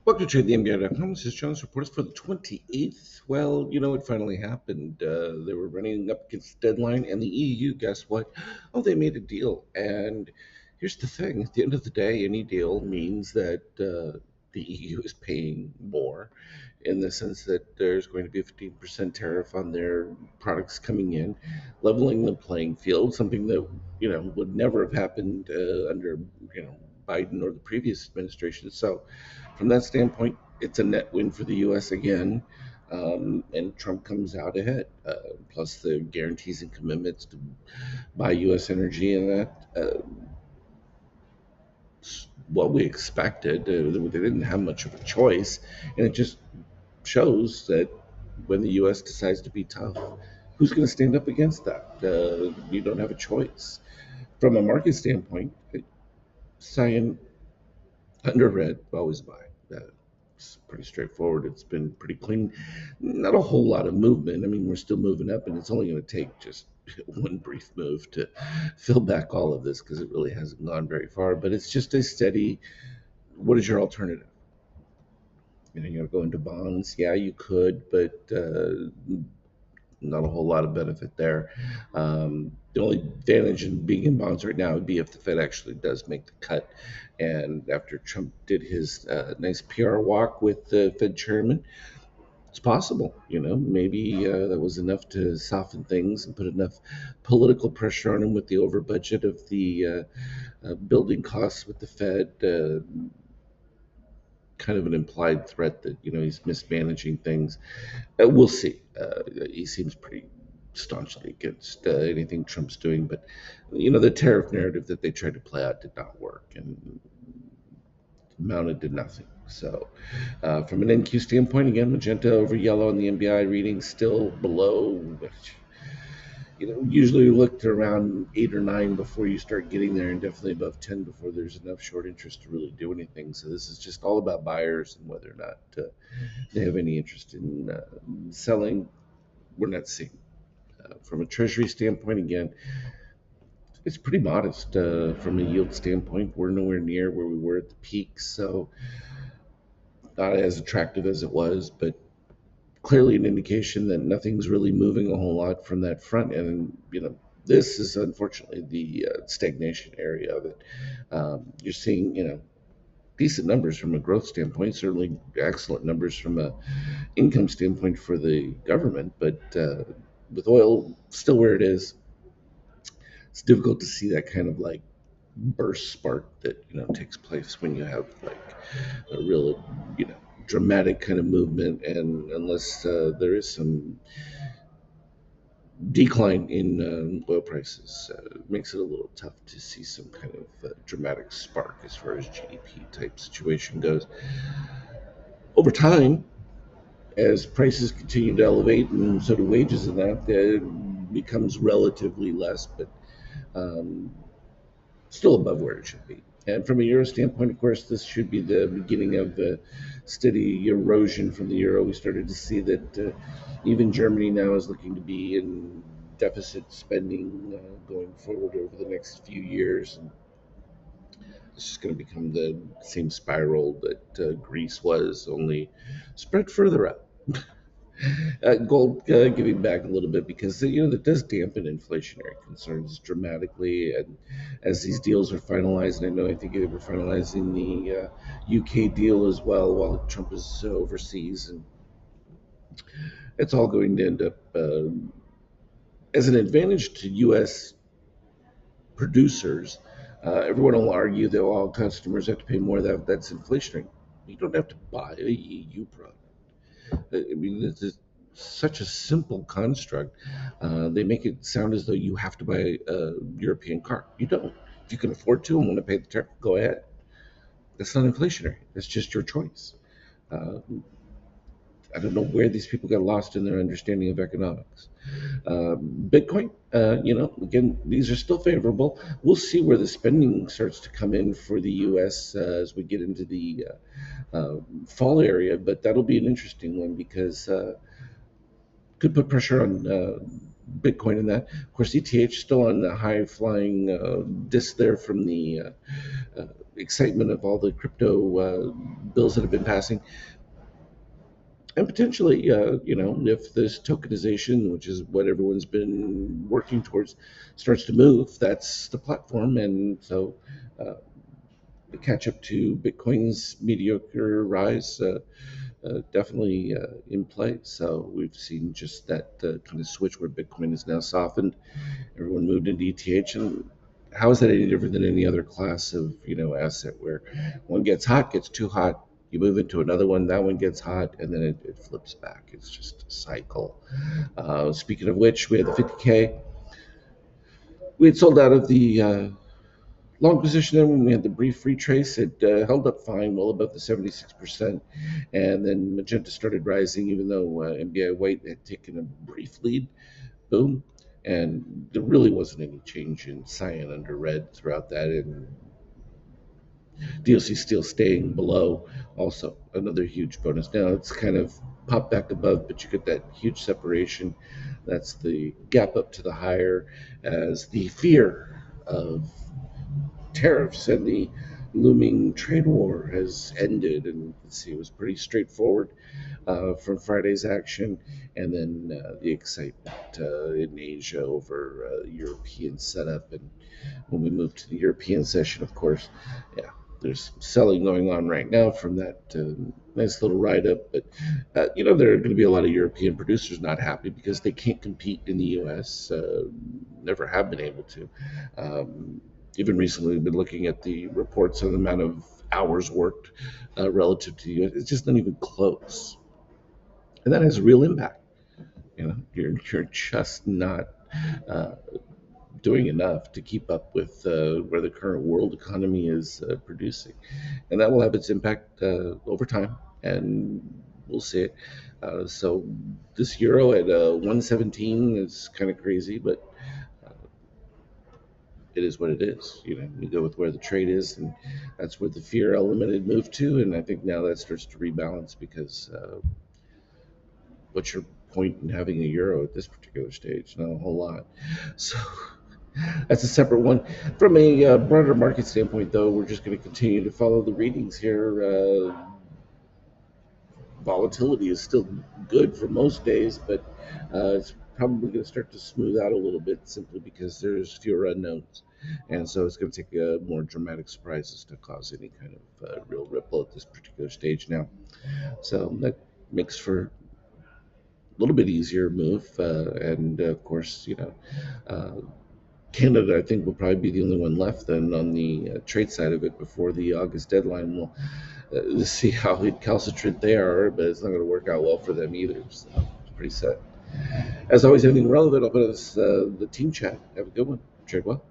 Welcome to the MBI.com. This is John's reports for the 28th. Well, it finally happened. They were running up against the deadline, and the EU, guess what? Oh, they made a deal. And here's the thing, at the end of the day, any deal means that the EU is paying more in the sense that there's going to be a 15% tariff on their products coming in, leveling the playing field, something that, would never have happened under, Biden or the previous administration. So, from that standpoint, it's a net win for the U.S. again, and Trump comes out ahead. Plus the guarantees and commitments to buy U.S. energy, and that what we expected. They didn't have much of a choice, and it just shows that when the U.S. decides to be tough, who's going to stand up against that? You don't have a choice. From a market standpoint, Cyan under red, always buy. It's pretty straightforward. It's been pretty clean. Not a whole lot of movement. I mean, we're still moving up, and it's only going to take just one brief move to fill back all of this because it really hasn't gone very far. But it's just a steady. What is your alternative? You're going to go into bonds. Yeah, you could, but not a whole lot of benefit there. The only advantage in being in bonds right now would be if the Fed actually does make the cut. And after Trump did his nice PR walk with the Fed chairman, it's possible, maybe that was enough to soften things and put enough political pressure on him with the over budget of the building costs with the Fed. Kind of an implied threat that he's mismanaging things. We'll see. He seems pretty staunchly against anything Trump's doing, but the tariff narrative that they tried to play out did not work and amounted to nothing. So, from an NQ standpoint, again, magenta over yellow on the MBI reading still below. Which, usually we look to around 8 or 9 before you start getting there, and definitely above 10 before there's enough short interest to really do anything. So this is just all about buyers and whether or not they have any interest in selling. We're not seeing. From a treasury standpoint, again, it's pretty modest from a yield standpoint. We're nowhere near where we were at the peak, so not as attractive as it was, but clearly an indication that nothing's really moving a whole lot from that front. And this is unfortunately the stagnation area of it. You're seeing decent numbers from a growth standpoint, certainly excellent numbers from a income standpoint for the government, but with oil still where it is, it's difficult to see that kind of like burst spark that takes place when you have like a real dramatic kind of movement. And unless there is some decline in oil prices, makes it a little tough to see some kind of dramatic spark as far as GDP type situation goes. Over time, as prices continue to elevate and so do wages, and that becomes relatively less, but um, still above where it should be. And from a euro standpoint, of course, this should be the beginning of steady erosion from the euro. We started to see that even Germany now is looking to be in deficit spending going forward over the next few years. And it's just going to become the same spiral that Greece was, only spread further out. Gold giving back a little bit because that does dampen inflationary concerns dramatically. And as these deals are finalized, and I think they were finalizing the UK deal as well while Trump is overseas, and it's all going to end up as an advantage to U.S. producers. Everyone will argue that all customers have to pay more. That's inflationary. You don't have to buy a EU product. I mean, it's such a simple construct. They make it sound as though you have to buy a European car. You don't. If you can afford to and want to pay the tariff, go ahead. That's not inflationary. That's just your choice. Uh, I don't know where these people got lost in their understanding of economics. Bitcoin, again, these are still favorable. We'll see where the spending starts to come in for the U.S. As we get into the fall area, but that'll be an interesting one because could put pressure on Bitcoin in that. Of course, ETH still on the high flying disc there from the excitement of all the crypto bills that have been passing. And potentially, if this tokenization, which is what everyone's been working towards, starts to move, that's the platform. And so the catch up to Bitcoin's mediocre rise definitely in play. So we've seen just that kind of switch where Bitcoin is now softened. Everyone moved into ETH, and how is that any different than any other class of asset where one gets hot, gets too hot, you move into another one, that one gets hot, and then it flips back. It's just a cycle. Speaking of which, we had the 50K. We had sold out of the long position there when we had the brief retrace. It held up fine, well above the 76%. And then Magenta started rising, even though MBI White had taken a brief lead. Boom. And there really wasn't any change in cyan under red throughout that. And DOC still staying below, also another huge bonus. Now it's kind of popped back above, but you get that huge separation. That's the gap up to the higher as the fear of tariffs and the looming trade war has ended. And you can see it was pretty straightforward from Friday's action, and then the excitement in Asia over European setup. And when we move to the European session, of course, yeah, there's selling going on right now from that nice little write up. But there are going to be a lot of European producers not happy because they can't compete in the U.S. Never have been able to. Even recently, we've been looking at the reports on the amount of hours worked relative to the U.S. It's just not even close, and that has a real impact. You're just not uh, doing enough to keep up with where the current world economy is producing, and that will have its impact over time, and we'll see it. So this euro at 117 is kind of crazy, but it is what it is. We go with where the trade is, and that's where the fear element had moved to. And I think now that starts to rebalance because what's your point in having a euro at this particular stage? Not a whole lot. So that's a separate one. From a broader market standpoint, though, we're just going to continue to follow the readings here. Volatility is still good for most days, but it's probably going to start to smooth out a little bit simply because there's fewer unknowns. And so it's going to take more dramatic surprises to cause any kind of real ripple at this particular stage now. So that makes for a little bit easier move. And of course, uh, Canada, I think, will probably be the only one left then on the trade side of it before the August deadline. We'll see how recalcitrant they are, but it's not going to work out well for them either. So it's pretty sad. As always, anything relevant, I'll put this the team chat. Have a good one. Trade well.